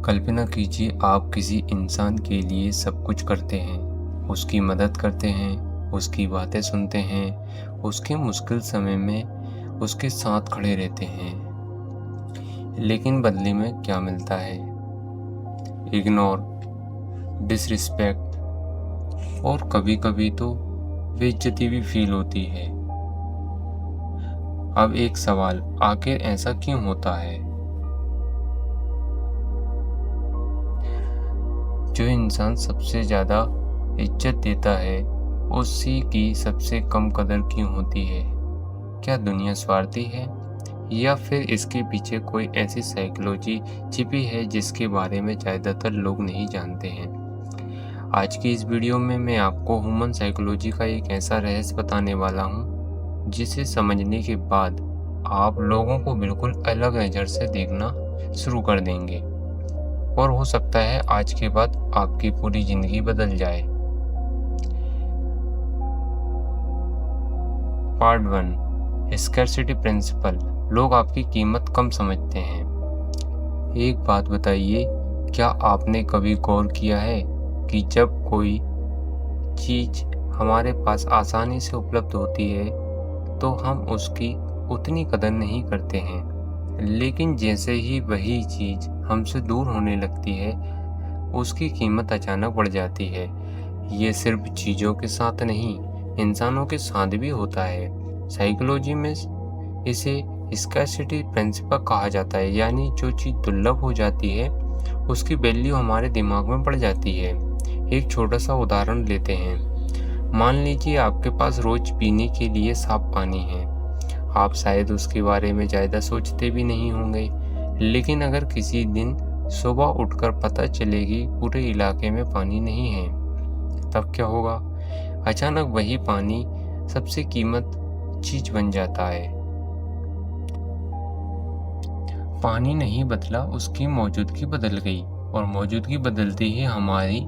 कल्पना कीजिए आप किसी इंसान के लिए सब कुछ करते हैं, उसकी मदद करते हैं, उसकी बातें सुनते हैं, उसके मुश्किल समय में उसके साथ खड़े रहते हैं। लेकिन बदले में क्या मिलता है? इग्नोर, डिसरिस्पेक्ट और कभी-कभी तो बेइज्जती भी फील होती है। अब एक सवाल, आखिर ऐसा क्यों होता है? जो इंसान सबसे ज़्यादा इज्जत देता है, उसी की सबसे कम कदर क्यों होती है? क्या दुनिया स्वार्थी है? या फिर इसके पीछे कोई ऐसी साइकोलॉजी छिपी है जिसके बारे में ज़्यादातर लोग नहीं जानते हैं? आज की इस वीडियो में मैं आपको ह्यूमन साइकोलॉजी का एक ऐसा रहस्य बताने वाला हूँ, जिसे समझने के बाद आप लोगों को बिल्कुल अलग नज़र से देखना शुरू कर देंगे। और हो सकता है आज के बाद आपकी पूरी ज़िंदगी बदल जाए। Part 1, scarcity principle. लोग आपकी कीमत कम समझते हैं। एक बात बताइए, क्या आपने कभी गौर किया है कि जब कोई चीज़ हमारे पास आसानी से उपलब्ध होती है, तो हम उसकी उतनी कदर नहीं करते हैं, लेकिन जैसे ही वही चीज़ हमसे दूर होने लगती है, उसकी कीमत अचानक बढ़ जाती है। ये सिर्फ चीज़ों के साथ नहीं, इंसानों के साथ भी होता है। साइकोलॉजी में इसे स्कैरसिटी प्रिंसिपल कहा जाता है, यानी जो चीज़ दुर्लभ हो जाती है, उसकी वैल्यू हमारे दिमाग में बढ़ जाती है। एक छोटा सा उदाहरण लेते हैं। मान लीजिए आपके पास रोज पीने के लिए साफ पानी है। आप शायद उसके बारे में ज़्यादा सोचते भी नहीं होंगे, लेकिन अगर किसी दिन सुबह उठकर पता चलेगी पूरे इलाके में पानी नहीं है, तब क्या होगा? अचानक वही पानी सबसे कीमत चीज बन जाता है। पानी नहीं बदला, उसकी मौजूदगी बदल गई, और मौजूदगी बदलते ही हमारी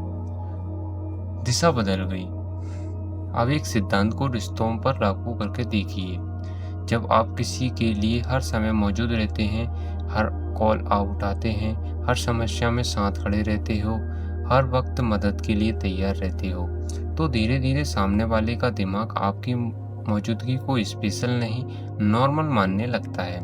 दिशा बदल गई। अब एक सिद्धांत को रिश्तों पर लागू करके देखिए। जब आप किसी के लिए हर समय मौजूद रहते हैं, हर कॉल आप उठाते हैं, हर समस्या में साथ खड़े रहते हो, हर वक्त मदद के लिए तैयार रहते हो, तो धीरे धीरे सामने वाले का दिमाग आपकी मौजूदगी को स्पेशल नहीं, नॉर्मल मानने लगता है।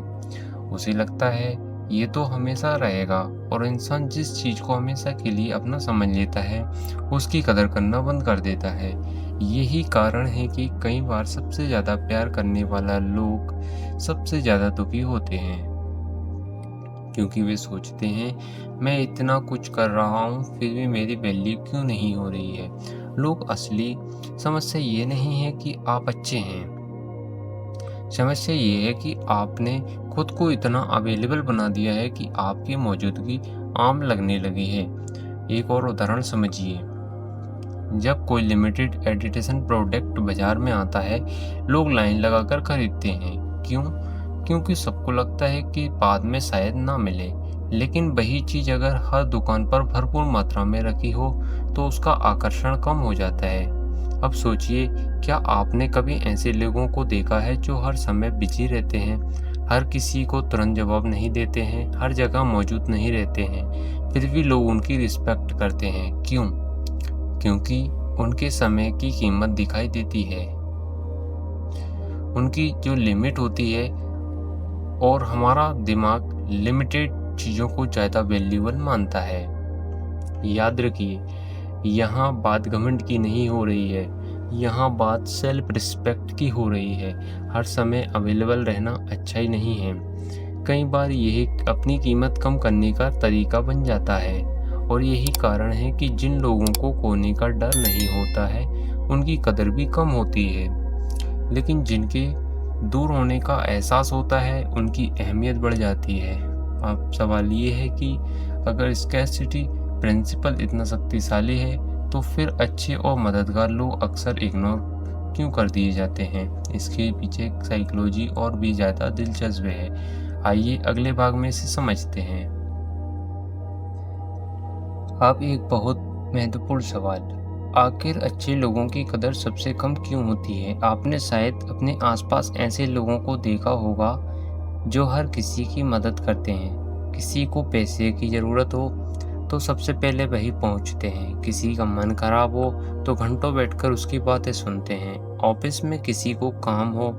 उसे लगता है ये तो हमेशा रहेगा, और इंसान जिस चीज़ को हमेशा के लिए अपना समझ लेता है, उसकी कदर करना बंद कर देता है। यही कारण है कि कई बार सबसे ज़्यादा प्यार करने वाला लोग सबसे ज़्यादा दुखी होते हैं, क्योंकि वे सोचते हैं मैं इतना कुछ कर रहा हूँ फिर भी मेरी वैल्यू क्यों नहीं हो रही है। लोग असली समस्या ये नहीं है कि आप अच्छे हैं, समस्या ये है कि आपने खुद को इतना अवेलेबल बना दिया है कि आपकी मौजूदगी आम लगने लगी है। एक और उदाहरण समझिए। जब कोई लिमिटेड एडिशन प्रोडक्ट बाजार में आता है, लोग लाइन लगाकर खरीदते हैं। क्यों? क्योंकि सबको लगता है कि बाद में शायद ना मिले। लेकिन वही चीज़ अगर हर दुकान पर भरपूर मात्रा में रखी हो, तो उसका आकर्षण कम हो जाता है। अब सोचिए, क्या आपने कभी ऐसे लोगों को देखा है जो हर समय बिजी रहते हैं, हर किसी को तुरंत जवाब नहीं देते हैं, हर जगह मौजूद नहीं रहते हैं, फिर भी लोग उनकी रिस्पेक्ट करते हैं? क्यों? क्योंकि उनके समय की कीमत दिखाई देती है, उनकी जो लिमिट होती है, और हमारा दिमाग लिमिटेड चीज़ों को ज़्यादा वैल्यूएबल मानता है। याद रखिए, यहाँ बात घमंड की नहीं हो रही है, यहाँ बात सेल्फ रिस्पेक्ट की हो रही है। हर समय अवेलेबल रहना अच्छा ही नहीं है। कई बार यह अपनी कीमत कम करने का तरीका बन जाता है, और यही कारण है कि जिन लोगों को खोने का डर नहीं होता है, उनकी कदर भी कम होती है। लेकिन जिनके दूर होने का एहसास होता है, उनकी अहमियत बढ़ जाती है। अब सवाल ये है कि अगर स्कैरसिटी प्रिंसिपल इतना शक्तिशाली है, तो फिर अच्छे और मददगार लोग अक्सर इग्नोर क्यों कर दिए जाते हैं? इसके पीछे साइकोलॉजी और भी ज़्यादा दिलचस्प है। आइए अगले भाग में इसे समझते हैं। अब एक बहुत महत्वपूर्ण सवाल, आखिर अच्छे लोगों की कदर सबसे कम क्यों होती है? आपने शायद अपने आसपास ऐसे लोगों को देखा होगा जो हर किसी की मदद करते हैं। किसी को पैसे की ज़रूरत हो, तो सबसे पहले वही पहुंचते हैं। किसी का मन खराब हो तो घंटों बैठकर उसकी बातें सुनते हैं। ऑफिस में किसी को काम हो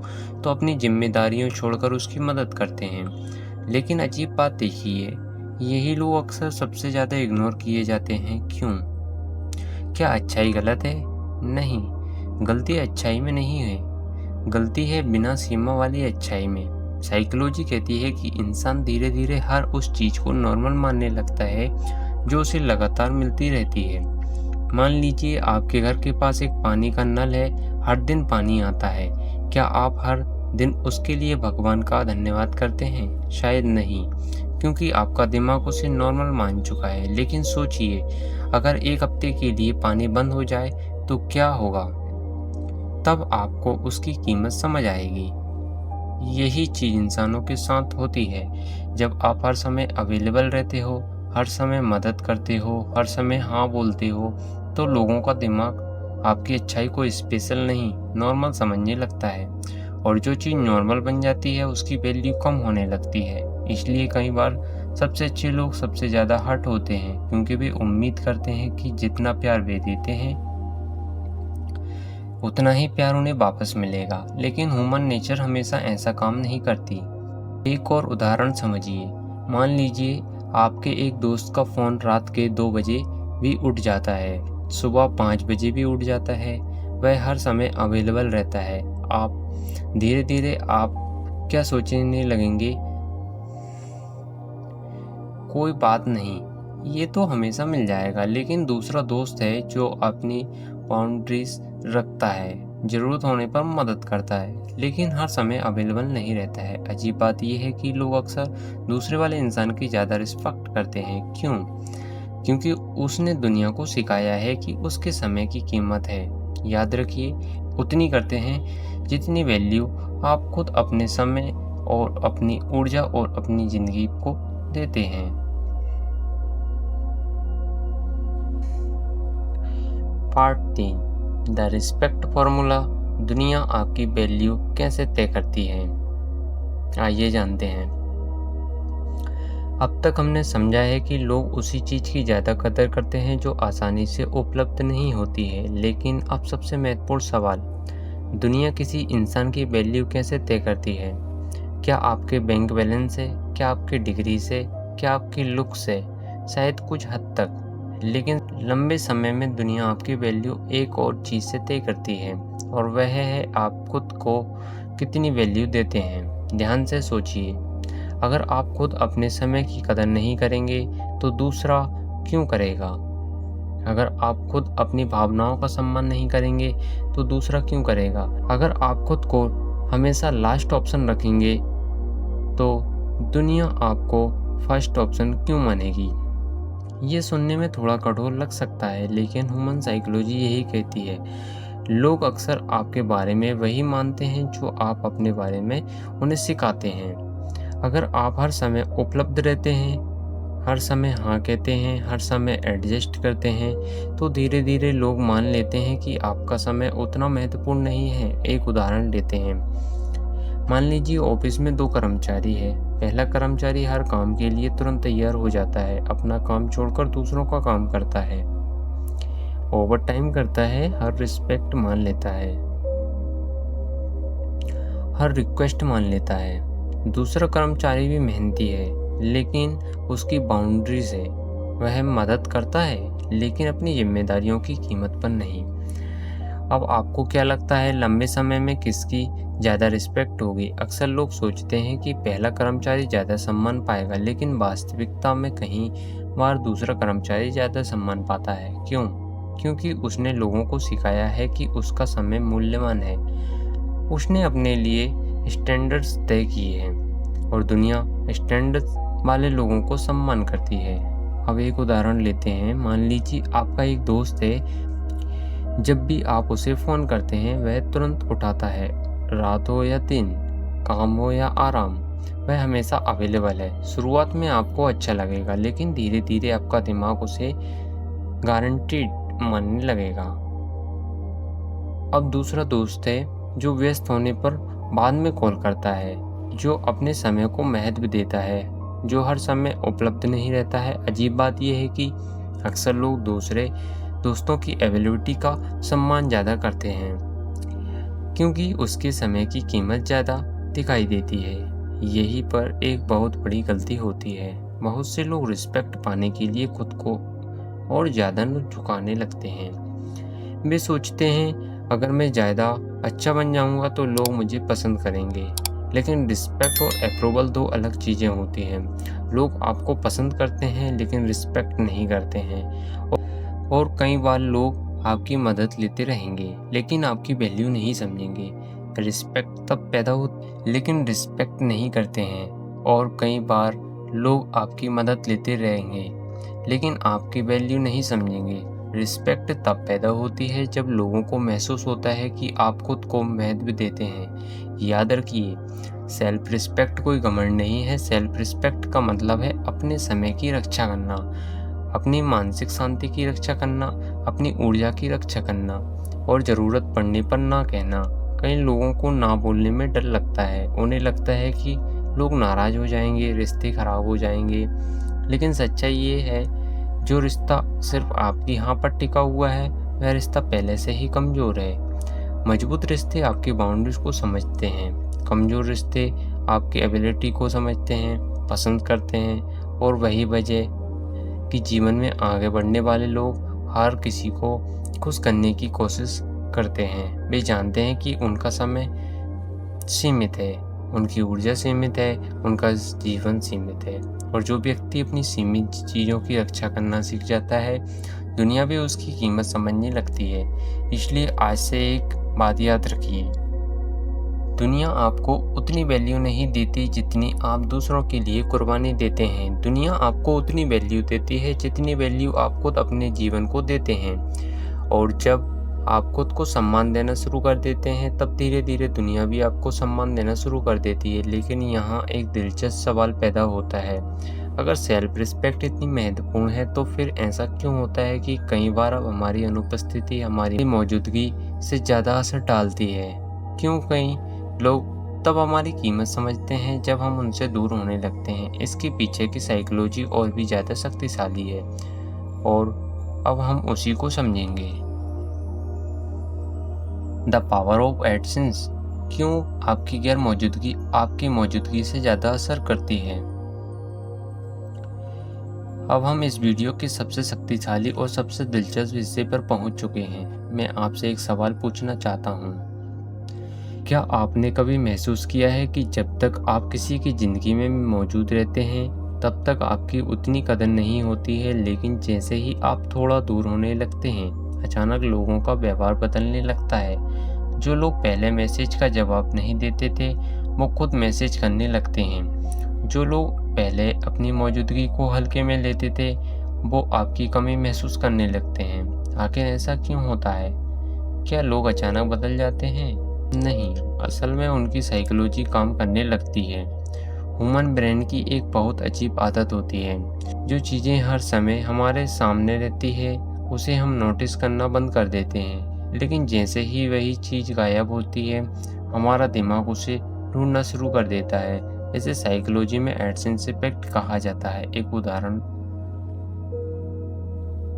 तो अपनी जिम्मेदारियों छोड़कर उसकी मदद करते हैं। लेकिन अजीब बात देखिए, यही लोग अक्सर सबसे ज़्यादा इग्नोर किए जाते हैं। क्यों? क्या अच्छाई गलत है? नहीं, गलती अच्छाई में नहीं है, गलती है बिना सीमा वाली अच्छाई में। साइकोलॉजी कहती है कि इंसान धीरे धीरे हर उस चीज को नॉर्मल मानने लगता है जो उसे लगातार मिलती रहती है। मान लीजिए आपके घर के पास एक पानी का नल है, हर दिन पानी आता है। क्या आप हर दिन उसके लिए भगवान का धन्यवाद करते हैं? शायद नहीं, क्योंकि आपका दिमाग उसे नॉर्मल मान चुका है। लेकिन सोचिए, अगर एक हफ्ते के लिए पानी बंद हो जाए तो क्या होगा? तब आपको उसकी कीमत समझ आएगी। यही चीज इंसानों के साथ होती है। जब आप हर समय अवेलेबल रहते हो, हर समय मदद करते हो, हर समय हाँ बोलते हो, तो लोगों का दिमाग आपकी अच्छाई को स्पेशल नहीं, नॉर्मल समझने लगता है। और जो चीज़ नॉर्मल बन जाती है उसकी वैल्यू कम होने लगती है। इसलिए कई बार सबसे अच्छे लोग सबसे ज़्यादा हर्ट होते हैं, क्योंकि वे उम्मीद करते हैं कि जितना प्यार वे देते हैं उतना ही प्यार उन्हें वापस मिलेगा। लेकिन ह्यूमन नेचर हमेशा ऐसा काम नहीं करती। एक और उदाहरण समझिए। मान लीजिए आपके एक दोस्त का फ़ोन रात के 2 बजे भी उठ जाता है, सुबह 5 बजे भी उठ जाता है। वह हर समय अवेलेबल रहता है। आप धीरे धीरे आप क्या सोचने लगेंगे? कोई बात नहीं, ये तो हमेशा मिल जाएगा। लेकिन दूसरा दोस्त है जो अपनी बाउंड्रीज रखता है, ज़रूरत होने पर मदद करता है, लेकिन हर समय अवेलेबल नहीं रहता है। अजीब बात यह है कि लोग अक्सर दूसरे वाले इंसान की ज़्यादा रिस्पेक्ट करते हैं। क्यों? क्योंकि उसने दुनिया को सिखाया है कि उसके समय की कीमत है। याद रखिए, उतनी करते हैं जितनी वैल्यू आप खुद अपने समय और अपनी ऊर्जा और अपनी ज़िंदगी को देते हैं। Part 3, the respect formula. दुनिया आपकी वैल्यू कैसे तय करती है? आइए जानते हैं। अब तक हमने समझा है कि लोग उसी चीज़ की ज़्यादा कदर करते हैं जो आसानी से उपलब्ध नहीं होती है। लेकिन अब सबसे महत्वपूर्ण सवाल, दुनिया किसी इंसान की वैल्यू कैसे तय करती है? क्या आपके बैंक बैलेंस से? क्या आपकी डिग्री से? क्या आपकी लुक से? शायद कुछ हद तक। लेकिन लंबे समय में दुनिया आपकी वैल्यू एक और चीज़ से तय करती है, और वह है आप खुद को कितनी वैल्यू देते हैं। ध्यान से सोचिए, अगर आप खुद अपने समय की कदर नहीं करेंगे तो दूसरा क्यों करेगा? अगर आप खुद अपनी भावनाओं का सम्मान नहीं करेंगे तो दूसरा क्यों करेगा? अगर आप खुद को हमेशा लास्ट ऑप्शन रखेंगे तो दुनिया आपको फर्स्ट ऑप्शन क्यों मानेगी? ये सुनने में थोड़ा कठोर लग सकता है, लेकिन ह्यूमन साइकोलॉजी यही कहती है। लोग अक्सर आपके बारे में वही मानते हैं जो आप अपने बारे में उन्हें सिखाते हैं। अगर आप हर समय उपलब्ध रहते हैं, हर समय हाँ कहते हैं, हर समय एडजस्ट करते हैं, तो धीरे धीरे लोग मान लेते हैं कि आपका समय उतना महत्वपूर्ण नहीं है। एक उदाहरण लेते हैं। मान लीजिए ऑफिस में 2 कर्मचारी है। पहला कर्मचारी हर काम के लिए तुरंत तैयार हो जाता है, अपना काम छोड़कर दूसरों का काम करता है, ओवर टाइम करता है, हर रिस्पेक्ट मान लेता है, हर रिक्वेस्ट मान लेता है। दूसरा कर्मचारी भी मेहनती है, लेकिन उसकी बाउंड्रीज है। वह मदद करता है, लेकिन अपनी जिम्मेदारियों की कीमत पर नहीं। अब आपको क्या लगता है, लंबे समय में किसकी ज़्यादा रिस्पेक्ट होगी? अक्सर लोग सोचते हैं कि पहला कर्मचारी ज़्यादा सम्मान पाएगा, लेकिन वास्तविकता में कहीं बार दूसरा कर्मचारी ज़्यादा सम्मान पाता है। क्यों? क्योंकि उसने लोगों को सिखाया है कि उसका समय मूल्यवान है। उसने अपने लिए स्टैंडर्ड्स तय किए हैं, और दुनिया स्टैंडर्ड्स वाले लोगों को सम्मान करती है। अब एक उदाहरण लेते हैं। मान लीजिए आपका एक दोस्त है। जब भी आप उसे फ़ोन करते हैं वह तुरंत उठाता है, रात हो या दिन, काम हो या आराम, वह हमेशा अवेलेबल है। शुरुआत में आपको अच्छा लगेगा, लेकिन धीरे धीरे आपका दिमाग उसे गारंटीड मानने लगेगा। अब दूसरा दोस्त है जो व्यस्त होने पर बाद में कॉल करता है, जो अपने समय को महत्व देता है, जो हर समय उपलब्ध नहीं रहता है। अजीब बात यह है कि अक्सर लोग दूसरे दोस्तों की अवेलेबिलिटी का सम्मान ज़्यादा करते हैं क्योंकि उसके समय की कीमत ज़्यादा दिखाई देती है। यही पर एक बहुत बड़ी गलती होती है। बहुत से लोग रिस्पेक्ट पाने के लिए खुद को और ज़्यादा झुकाने लगते हैं। वे सोचते हैं अगर मैं ज़्यादा अच्छा बन जाऊंगा तो लोग मुझे पसंद करेंगे। लेकिन रिस्पेक्ट और अप्रूवल दो अलग चीज़ें होती हैं। लोग आपको पसंद करते हैं लेकिन रिस्पेक्ट नहीं करते हैं। और कई बार लोग आपकी मदद लेते रहेंगे लेकिन आपकी वैल्यू नहीं समझेंगे। रिस्पेक्ट तब पैदा हो लेकिन रिस्पेक्ट नहीं करते हैं। और कई बार लोग आपकी मदद लेते रहेंगे लेकिन आपकी वैल्यू नहीं समझेंगे। रिस्पेक्ट तब पैदा होती है जब लोगों को महसूस होता है कि आप खुद को महत्व देते हैं। याद रखिए, सेल्फ रिस्पेक्ट कोई घमंड नहीं है। सेल्फ रिस्पेक्ट का मतलब है अपने समय की रक्षा करना, अपनी मानसिक शांति की रक्षा करना, अपनी ऊर्जा की रक्षा करना और ज़रूरत पड़ने पर ना कहना। कई लोगों को ना बोलने में डर लगता है। उन्हें लगता है कि लोग नाराज़ हो जाएंगे, रिश्ते खराब हो जाएंगे। लेकिन सच्चाई ये है, जो रिश्ता सिर्फ आपकी हाँ पर टिका हुआ है वह रिश्ता पहले से ही कमज़ोर है। मजबूत रिश्ते आपकी बाउंड्रीज को समझते हैं। कमज़ोर रिश्ते आपकी एबिलिटी को समझते हैं, पसंद करते हैं। और वही वजह कि जीवन में आगे बढ़ने वाले लोग हर किसी को खुश करने की कोशिश करते हैं। वे जानते हैं कि उनका समय सीमित है, उनकी ऊर्जा सीमित है, उनका जीवन सीमित है। और जो व्यक्ति अपनी सीमित चीज़ों की रक्षा करना सीख जाता है, दुनिया भी उसकी कीमत समझने लगती है। इसलिए आज से एक बात याद रखिए, दुनिया आपको उतनी वैल्यू नहीं देती जितनी आप दूसरों के लिए कुर्बानी देते हैं। दुनिया आपको उतनी वैल्यू देती है जितनी वैल्यू आप खुद अपने जीवन को देते हैं। और जब आप खुद को सम्मान देना शुरू कर देते हैं तब धीरे धीरे दुनिया भी आपको सम्मान देना शुरू कर देती है। लेकिन यहाँ एक दिलचस्प सवाल पैदा होता है, अगर सेल्फ रिस्पेक्ट इतनी महत्वपूर्ण है तो फिर ऐसा क्यों होता है कि कई बार अब हमारी अनुपस्थिति हमारी मौजूदगी से ज़्यादा असर डालती है? क्यों कई लोग तब हमारी कीमत समझते हैं जब हम उनसे दूर होने लगते हैं? इसके पीछे की साइकोलॉजी और भी ज़्यादा शक्तिशाली है और अब हम उसी को समझेंगे। The power of absence. क्यों आपकी गैर मौजूदगी आपकी मौजूदगी से ज़्यादा असर करती है? अब हम इस वीडियो के सबसे शक्तिशाली और सबसे दिलचस्प हिस्से पर पहुंच चुके हैं। मैं आपसे एक सवाल पूछना चाहता हूं। क्या आपने कभी महसूस किया है कि जब तक आप किसी की ज़िंदगी में मौजूद रहते हैं तब तक आपकी उतनी कदर नहीं होती है, लेकिन जैसे ही आप थोड़ा दूर होने लगते हैं अचानक लोगों का व्यवहार बदलने लगता है। जो लोग पहले मैसेज का जवाब नहीं देते थे वो खुद मैसेज करने लगते हैं। जो लोग पहले अपनी मौजूदगी को हल्के में लेते थे वो आपकी कमी महसूस करने लगते हैं। आखिर ऐसा क्यों होता है? क्या लोग अचानक बदल जाते हैं? नहीं, असल में उनकी साइकोलॉजी काम करने लगती है। ह्यूमन ब्रेन की एक बहुत अजीब आदत होती है, जो चीज़ें हर समय हमारे सामने रहती है उसे हम नोटिस करना बंद कर देते हैं, लेकिन जैसे ही वही चीज़ गायब होती है हमारा दिमाग उसे ढूंढना शुरू कर देता है। इसे साइकोलॉजी में एब्सेंस इफेक्ट कहा जाता है। एक उदाहरण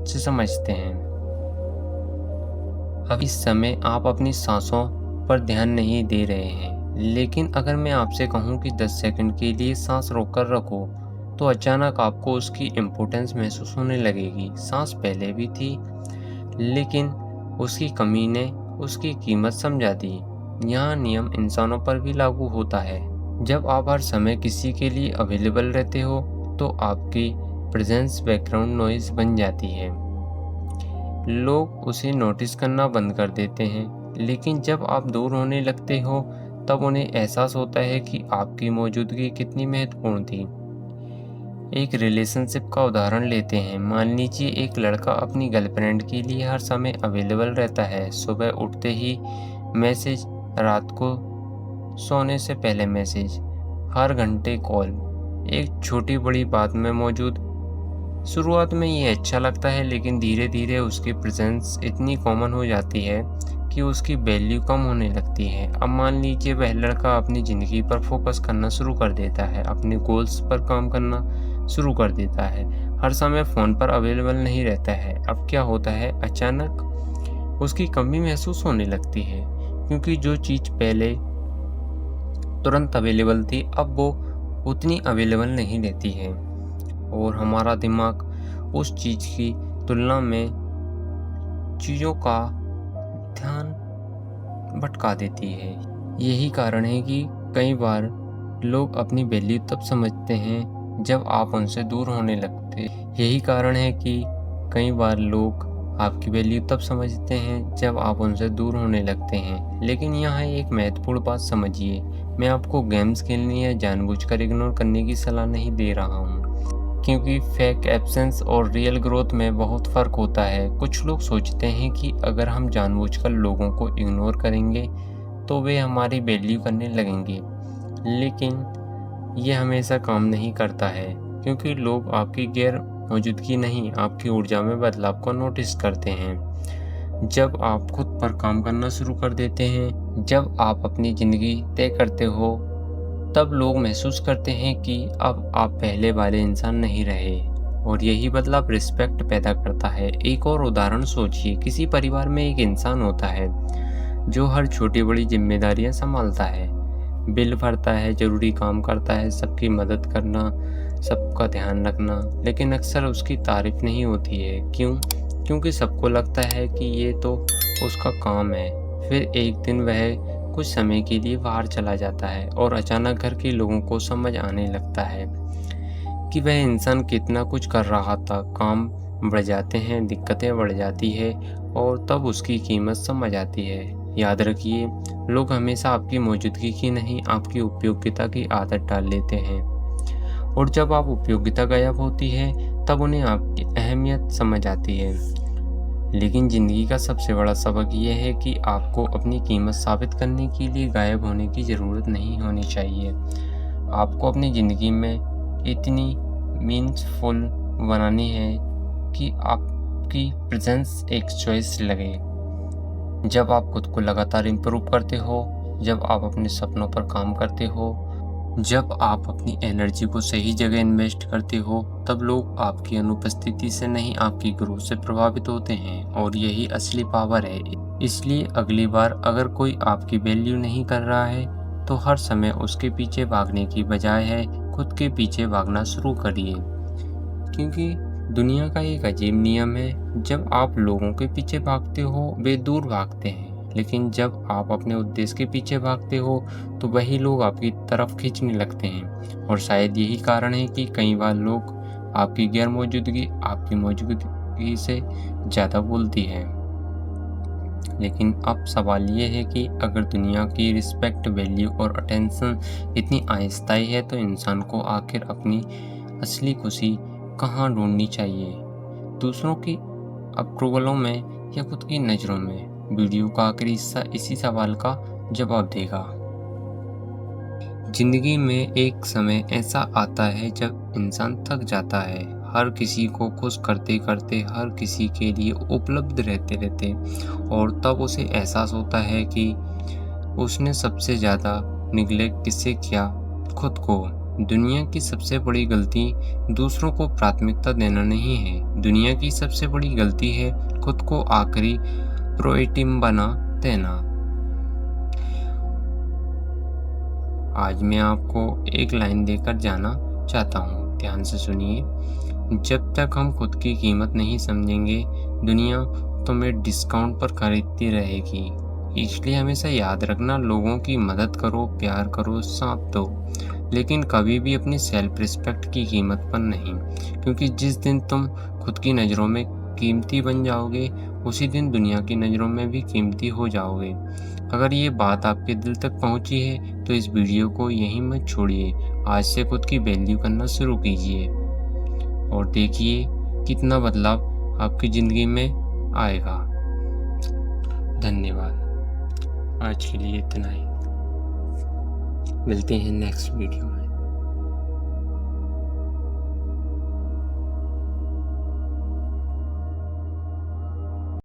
से समझते हैं। अब इस समय आप अपनी सांसों पर ध्यान नहीं दे रहे हैं, लेकिन अगर मैं आपसे कहूं कि 10 सेकंड के लिए सांस रोककर रखो तो अचानक आपको उसकी इम्पोर्टेंस महसूस होने लगेगी। सांस पहले भी थी लेकिन उसकी कमी ने उसकी कीमत समझा दी। यह नियम इंसानों पर भी लागू होता है। जब आप हर समय किसी के लिए अवेलेबल रहते हो तो आपकी प्रेजेंस बैकग्राउंड नॉइज बन जाती है। लोग उसे नोटिस करना बंद कर देते हैं, लेकिन जब आप दूर होने लगते हो तब उन्हें एहसास होता है कि आपकी मौजूदगी कितनी महत्वपूर्ण थी। एक रिलेशनशिप का उदाहरण लेते हैं। मान लीजिए एक लड़का अपनी गर्लफ्रेंड के लिए हर समय अवेलेबल रहता है। सुबह उठते ही मैसेज, रात को सोने से पहले मैसेज, हर घंटे कॉल, एक छोटी बड़ी बात में मौजूद। शुरुआत में ये अच्छा लगता है लेकिन धीरे धीरे उसकी प्रेजेंस इतनी कॉमन हो जाती है कि उसकी वैल्यू कम होने लगती है। अब मान लीजिए वह लड़का अपनी ज़िंदगी पर फोकस करना शुरू कर देता है, अपने गोल्स पर काम करना शुरू कर देता है, हर समय फ़ोन पर अवेलेबल नहीं रहता है। अब क्या होता है, अचानक उसकी कमी महसूस होने लगती है, क्योंकि जो चीज़ पहले तुरंत अवेलेबल थी अब वो उतनी अवेलेबल नहीं रहती है, और हमारा दिमाग उस चीज़ की तुलना में चीज़ों का ध्यान भटका देती है। यही कारण है कि कई बार लोग अपनी वैल्यू तब समझते हैं जब आप उनसे दूर होने लगते। यही कारण है कि कई बार लोग आपकी वैल्यू तब समझते हैं जब आप उनसे दूर होने लगते हैं। लेकिन यहाँ एक महत्वपूर्ण बात समझिए, मैं आपको गेम्स खेलने या जानबूझकर इग्नोर करने की सलाह नहीं दे रहा हूँ, क्योंकि फेक एब्सेंस और रियल ग्रोथ में बहुत फ़र्क होता है। कुछ लोग सोचते हैं कि अगर हम जानबूझकर लोगों को इग्नोर करेंगे तो वे हमारी वैल्यू करने लगेंगे, लेकिन ये हमेशा काम नहीं करता है, क्योंकि लोग आपकी गैर मौजूदगी नहीं, आपकी ऊर्जा में बदलाव को नोटिस करते हैं। जब आप खुद पर काम करना शुरू कर देते हैं, जब आप अपनी ज़िंदगी तय करते हो, तब लोग महसूस करते हैं कि अब आप पहले वाले इंसान नहीं रहे, और यही बदलाव रिस्पेक्ट पैदा करता है। एक और उदाहरण सोचिए, किसी परिवार में एक इंसान होता है जो हर छोटी बड़ी जिम्मेदारियां संभालता है, बिल भरता है, जरूरी काम करता है, सबकी मदद करना, सबका ध्यान रखना, लेकिन अक्सर उसकी तारीफ नहीं होती है। क्यों? क्योंकि सबको लगता है कि ये तो उसका काम है। फिर एक दिन वह कुछ समय के लिए बाहर चला जाता है, और अचानक घर के लोगों को समझ आने लगता है कि वह इंसान कितना कुछ कर रहा था। काम बढ़ जाते हैं, दिक्कतें बढ़ जाती है, और तब उसकी कीमत समझ आती है। याद रखिए, लोग हमेशा आपकी मौजूदगी की नहीं, आपकी उपयोगिता की आदत डाल लेते हैं, और जब आप उपयोगिता गायब होती है तब उन्हें आपकी अहमियत समझ आती है। लेकिन ज़िंदगी का सबसे बड़ा सबक यह है कि आपको अपनी कीमत साबित करने के लिए गायब होने की ज़रूरत नहीं होनी चाहिए। आपको अपनी ज़िंदगी में इतनी मीनिंगफुल बनानी है कि आपकी प्रेजेंस एक चॉइस लगे। जब आप खुद को लगातार इम्प्रूव करते हो, जब आप अपने सपनों पर काम करते हो, जब आप अपनी एनर्जी को सही जगह इन्वेस्ट करते हो, तब लोग आपकी अनुपस्थिति से नहीं, आपकी ग्रोथ से प्रभावित होते हैं, और यही असली पावर है। इसलिए अगली बार अगर कोई आपकी वैल्यू नहीं कर रहा है तो हर समय उसके पीछे भागने की बजाय है खुद के पीछे भागना शुरू करिए, क्योंकि दुनिया का एक अजीब नियम है, जब आप लोगों के पीछे भागते हो वे दूर भागते हैं, लेकिन जब आप अपने उद्देश्य के पीछे भागते हो तो वही लोग आपकी तरफ खींचने लगते हैं। और शायद यही कारण है कि कई बार लोग आपकी गैर मौजूदगी आपकी मौजूदगी से ज़्यादा बोलती है। लेकिन अब सवाल ये है कि अगर दुनिया की रिस्पेक्ट, वैल्यू और अटेंशन इतनी अस्थायी है तो इंसान को आखिर अपनी असली खुशी कहाँ ढूंढनी चाहिए? दूसरों की अप्रूवलों में या खुद की नज़रों में? वीडियो का आखिरी हिस्सा इसी सवाल का जवाब देगा। जिंदगी में एक समय ऐसा आता है जब इंसान थक जाता है, हर किसी को खुश करते करते, हर किसी के लिए उपलब्ध रहते रहते, और तब उसे एहसास होता है कि उसने सबसे ज़्यादा निग्लेक्ट किससे किया? खुद को। दुनिया की सबसे बड़ी गलती दूसरों को प्राथमिकता देना नहीं है, दुनिया की सबसे बड़ी गलती है खुद को आखिरी प्रायोरिटी बना देना। आज मैं आपको एक लाइन देकर जाना चाहता हूँ, ध्यान से सुनिए। जब तक हम खुद की कीमत नहीं समझेंगे, दुनिया तुम्हें डिस्काउंट पर खरीदती रहेगी। इसलिए हमेशा याद रखना, लोगों की मदद करो, प्यार करो, साथ दो, लेकिन कभी भी अपनी सेल्फ रिस्पेक्ट की कीमत पर नहीं, क्योंकि जिस दिन तुम खुद की नज़रों में कीमती बन जाओगे उसी दिन दुनिया की नज़रों में भी कीमती हो जाओगे। अगर ये बात आपके दिल तक पहुंची है तो इस वीडियो को यहीं मत छोड़िए, आज से खुद की वैल्यू करना शुरू कीजिए और देखिए कितना बदलाव आपकी ज़िंदगी में आएगा। धन्यवाद। आज के लिए इतना ही, मिलते हैं नेक्स्ट वीडियो में।